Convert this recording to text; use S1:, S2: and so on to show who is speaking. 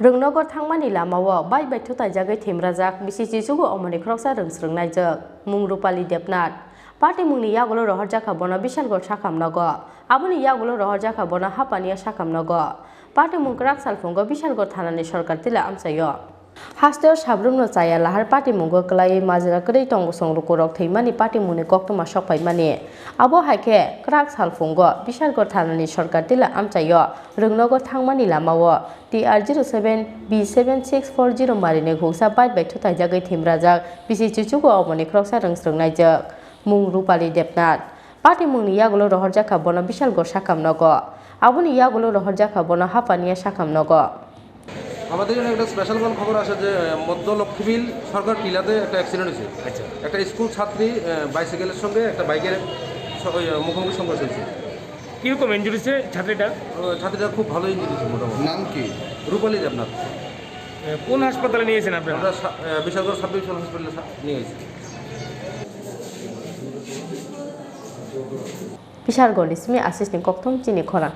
S1: Rungnogor thangmani lamao bai bai thutai jagai themrajak bisi chichugo omoni khoroksa rungsrungnai mung Rupali Debnath Party mungni yagulo rohorjaka bona Bishalgor sakamnago aboni yagulo rohorjaka bona hapania sakamnago Party mung krak salfungo Bishalgor thanani sarkar tila amsayo Hasteo sabrumno chaya lahar party mungo klai majra krei tong songruk theimani party muni koktoma sokpaimani abo haike krak salfungo Bishalgor thanani sarkar tila amchayo rungnogor thangmani lamao TR07 B7640 marine ghoksa bait bai thutai jagai themrajak bisi chuchugo omoni kroksa rungsrungnai mung Rupali Debnath party mungni yagulo rohorjaka bona Bishalgor sakamnago aboni yagulo rohorjaka bona hapania sakamnago
S2: আমাদের জন্য একটা special খবর আসে যে মধ্য লক্ষ্মীবিল সরকার টিলাতে একটা accident হয়েছে একটা স্কুল ছাত্রী বাইসাইকেলের সঙ্গে একটা বাইকের মুখোমুখি সংঘর্ষ হয়েছে
S3: কিরকম ইনজুরি হয়েছে
S2: ছাত্রীটা খুব ভালো ইনজুরি হয়েছে মোটামুটি
S4: নাম কি
S2: রূপালী দেবনাথ
S3: কোন হাসপাতালে নিয়েছেন আপনারা
S2: আমরা বিশালগড় সাব ডিভিশনাল হসপিটালে নিয়ে গেছি
S1: Bishalgor ismi asisting koktom chini khora